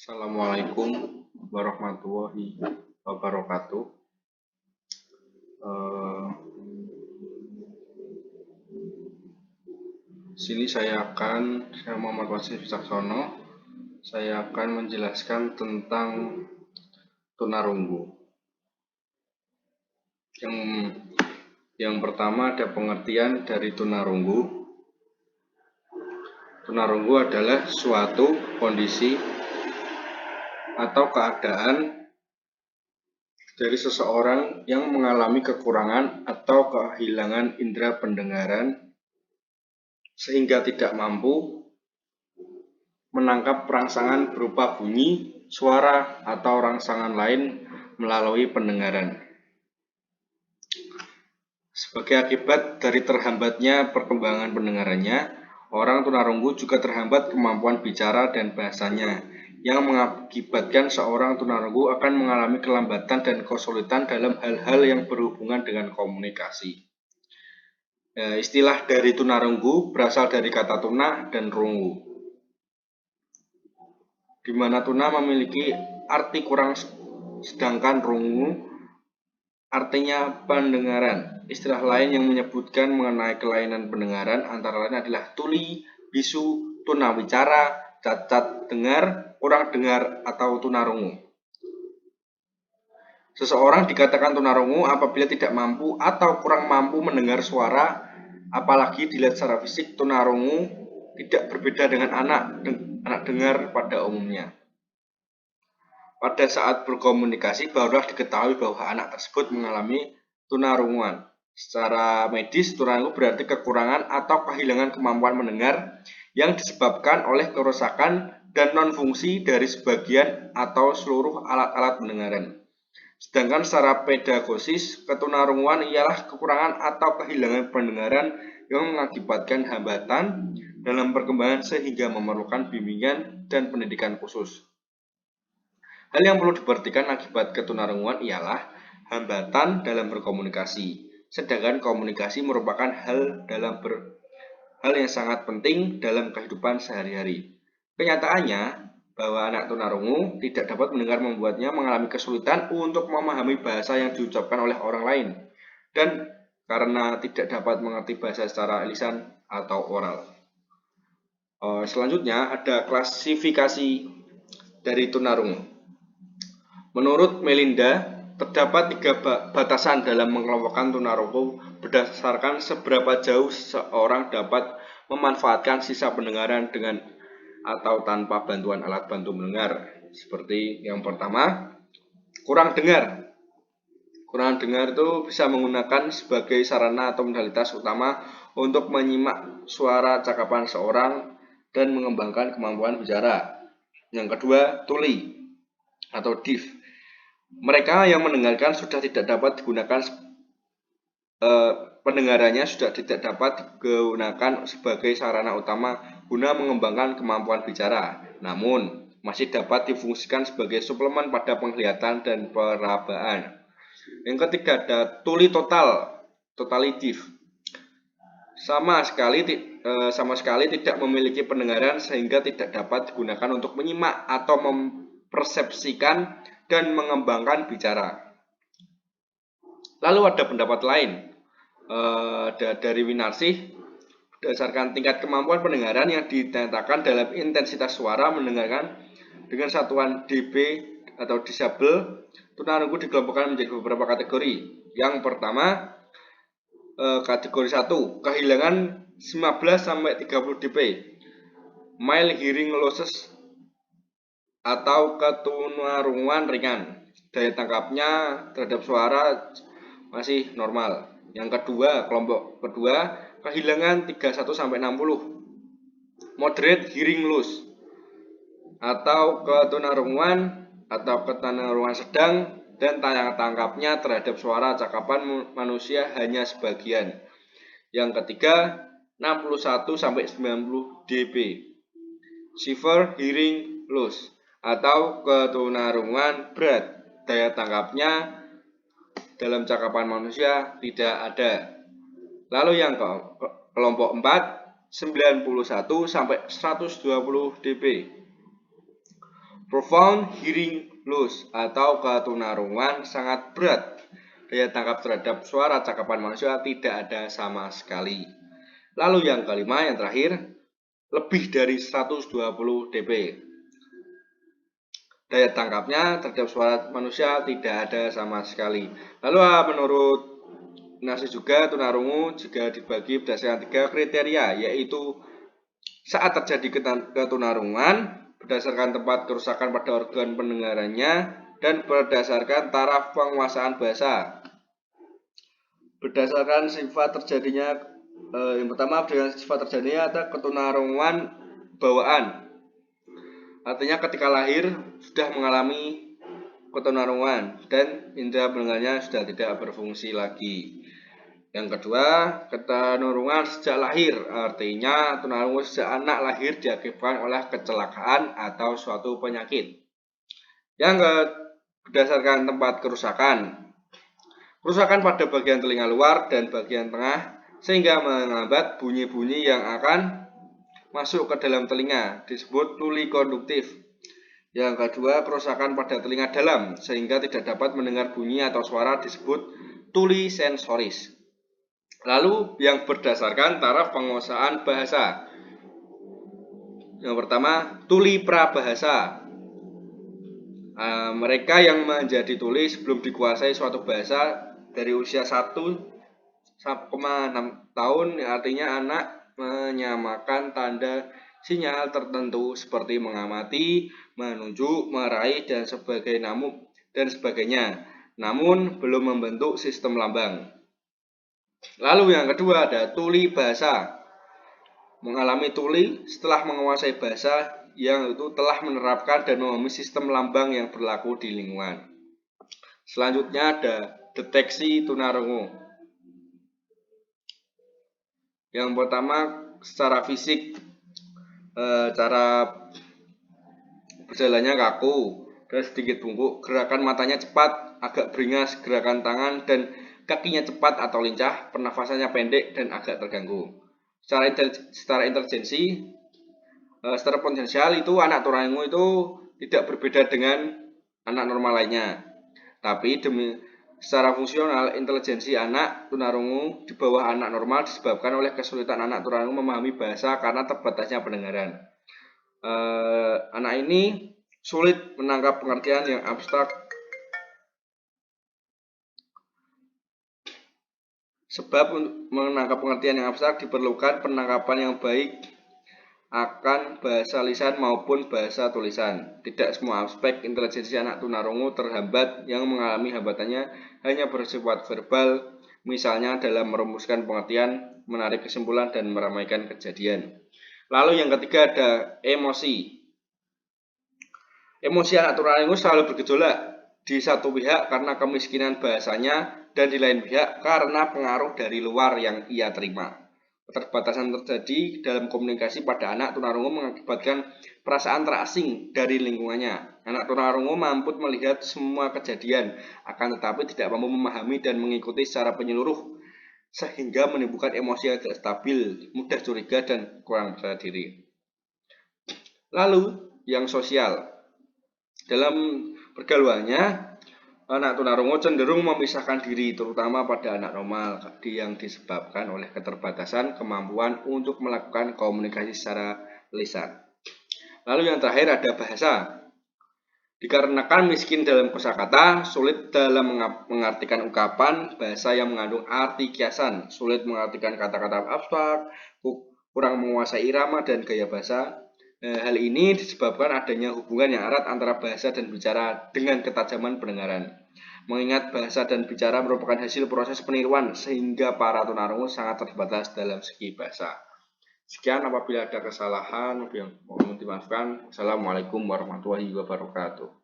Assalamualaikum warahmatullahi wabarakatuh. Sini saya Muhammad Wasif Caksono. Saya akan menjelaskan tentang tunarunggu. Yang pertama ada pengertian dari tunarunggu. Tunarunggu adalah suatu kondisi atau keadaan dari seseorang yang mengalami kekurangan atau kehilangan indera pendengaran sehingga tidak mampu menangkap rangsangan berupa bunyi, suara, atau rangsangan lain melalui pendengaran. Sebagai akibat dari terhambatnya perkembangan pendengarannya, orang tunarunggu juga terhambat kemampuan bicara dan bahasanya, yang mengakibatkan seorang tunarunggu akan mengalami kelambatan dan kesulitan dalam hal-hal yang berhubungan dengan komunikasi. Istilah dari tunarunggu berasal dari kata tuna dan rungu, di mana tuna memiliki arti kurang sedangkan rungu artinya pendengaran. Istilah lain yang menyebutkan mengenai kelainan pendengaran antara lain adalah tuli, bisu, tunawicara, cacat dengar, kurang dengar, atau tunarungu. Seseorang dikatakan tunarungu apabila tidak mampu atau kurang mampu mendengar suara, apalagi dilihat secara fisik. Tunarungu tidak berbeda dengan anak dengar pada umumnya. Pada saat berkomunikasi barulah diketahui bahwa anak tersebut mengalami tunarunguan. Secara medis, tunarungu berarti kekurangan atau kehilangan kemampuan mendengar yang disebabkan oleh kerusakan dan non-fungsi dari sebagian atau seluruh alat-alat pendengaran. Sedangkan secara pedagogis, ketunarunguan ialah kekurangan atau kehilangan pendengaran yang mengakibatkan hambatan dalam perkembangan sehingga memerlukan bimbingan dan pendidikan khusus. Hal yang perlu diperhatikan akibat ketunarunguan ialah hambatan dalam berkomunikasi. Sedangkan komunikasi merupakan hal yang sangat penting dalam kehidupan sehari-hari. Kenyataannya bahwa anak tunarungu tidak dapat mendengar membuatnya mengalami kesulitan untuk memahami bahasa yang diucapkan oleh orang lain, dan karena tidak dapat mengerti bahasa secara lisan atau oral. Selanjutnya ada klasifikasi dari tunarungu. Menurut Melinda, terdapat 3 batasan dalam mengelompokkan tunarungu berdasarkan seberapa jauh seseorang dapat memanfaatkan sisa pendengaran dengan atau tanpa bantuan alat bantu mendengar. Seperti yang pertama, kurang dengar. Kurang dengar itu bisa menggunakan sebagai sarana atau modalitas utama untuk menyimak suara cakapan seorang dan mengembangkan kemampuan bicara. Yang kedua, tuli atau deaf. Mereka yang mendengarkan sudah tidak dapat digunakan pendengarannya sudah tidak dapat digunakan sebagai sarana utama guna mengembangkan kemampuan bicara, namun masih dapat difungsikan sebagai suplemen pada penglihatan dan perabaan. Yang ketiga ada tuli totally deaf. Sama sekali tidak memiliki pendengaran sehingga tidak dapat digunakan untuk menyimak atau mempersepsikan dan mengembangkan bicara. Lalu ada pendapat lain dari Winarsih, berdasarkan tingkat kemampuan pendengaran yang dinyatakan dalam intensitas suara mendengarkan dengan satuan dB atau disabel, tunarungu dikelompokkan menjadi beberapa kategori. Yang pertama, kategori 1, kehilangan 15-30 dB, mild hearing losses atau ketunarunguan ringan. Daya tangkapnya terhadap suara masih normal. Yang kedua, kelompok kedua, kehilangan 31-60, moderate hearing loss atau ketunarunguan sedang dan daya tangkapnya terhadap suara cakapan manusia hanya sebagian. Yang ketiga, 61-90 dB, severe hearing loss atau ketunarunguan berat, daya tangkapnya dalam cakapan manusia tidak ada. Lalu yang kelompok 4, 91-120 dB, Profound hearing loss atau ketunarungan sangat berat. Daya tangkap terhadap suara cakapan manusia tidak ada sama sekali. Lalu yang kelima, yang terakhir, lebih dari 120 dB. Daya tangkapnya terhadap suara manusia tidak ada sama sekali. Lalu menurut Narsis juga tunarungu juga dibagi berdasarkan 3 kriteria, yaitu saat terjadi ketunarungan, berdasarkan tempat kerusakan pada organ pendengarannya, dan berdasarkan taraf penguasaan bahasa. Berdasarkan sifat terjadinya, yang pertama berdasarkan sifat terjadinya ada ketunarungan bawaan. Artinya ketika lahir sudah mengalami ketunarungan dan indera pendengarnya sudah tidak berfungsi lagi. Yang kedua, ketunarungan sejak lahir, artinya tunarungu sejak anak lahir diakibatkan oleh kecelakaan atau suatu penyakit. Yang berdasarkan tempat kerusakan, kerusakan pada bagian telinga luar dan bagian tengah sehingga menghambat bunyi-bunyi yang akan masuk ke dalam telinga, disebut tuli konduktif. Yang kedua, kerusakan pada telinga dalam sehingga tidak dapat mendengar bunyi atau suara, disebut tuli sensoris. Lalu yang berdasarkan taraf penguasaan bahasa. Yang pertama, tuli prabahasa. Mereka yang menjadi tuli sebelum dikuasai suatu bahasa dari usia 1,6 tahun, artinya anak menyamakan tanda sinyal tertentu seperti mengamati, menunjuk, meraih, dan sebagainya, namun belum membentuk sistem lambang. Lalu yang kedua ada tuli bahasa. Mengalami tuli setelah menguasai bahasa yang itu telah menerapkan dan memahami sistem lambang yang berlaku di lingkungan. Selanjutnya ada deteksi tunarungu. Yang pertama secara fisik, cara berjalannya kaku dan sedikit bungkuk, gerakan matanya cepat, agak beringas, gerakan tangan dan kakinya cepat atau lincah, pernafasannya pendek dan agak terganggu. Secara intelijensi, secara potensial itu anak tunarungu itu tidak berbeda dengan anak normal lainnya. Tapi secara fungsional, intelijensi anak tunarungu di bawah anak normal disebabkan oleh kesulitan anak tunarungu memahami bahasa karena terbatasnya pendengaran. Anak ini sulit menangkap pengertian yang abstrak. Sebab menangkap pengertian yang abstrak diperlukan penangkapan yang baik akan bahasa lisan maupun bahasa tulisan. Tidak semua aspek intelijensi anak tunarungu terhambat. Yang mengalami hambatannya hanya bersifat verbal, misalnya dalam merumuskan pengertian, menarik kesimpulan, dan meramaikan kejadian. Lalu yang ketiga ada emosi. Emosi anak tunarungu selalu bergejolak. Di satu pihak karena kemiskinan bahasanya, dan di lain pihak karena pengaruh dari luar yang ia terima. Keterbatasan terjadi dalam komunikasi pada anak tunarungu mengakibatkan perasaan terasing dari lingkungannya. Anak tunarungu mampu melihat semua kejadian, akan tetapi tidak mampu memahami dan mengikuti secara menyeluruh, sehingga menimbulkan emosi yang tidak stabil, mudah curiga, dan kurang percaya diri. Lalu yang sosial. Dalam pergaulannya, anak tunarungu cenderung memisahkan diri, terutama pada anak normal, yang disebabkan oleh keterbatasan kemampuan untuk melakukan komunikasi secara lisan. Lalu yang terakhir ada bahasa. Dikarenakan miskin dalam kosakata, sulit dalam mengartikan ungkapan, bahasa yang mengandung arti kiasan, sulit mengartikan kata-kata abstrak, kurang menguasai irama dan gaya bahasa. Hal ini disebabkan adanya hubungan yang erat antara bahasa dan bicara dengan ketajaman pendengaran. Mengingat bahasa dan bicara merupakan hasil proses peniruan, sehingga para tunarungu sangat terbatas dalam segi bahasa. Sekian, apabila ada kesalahan yang mohon dimaafkan. Assalamualaikum warahmatullahi wabarakatuh.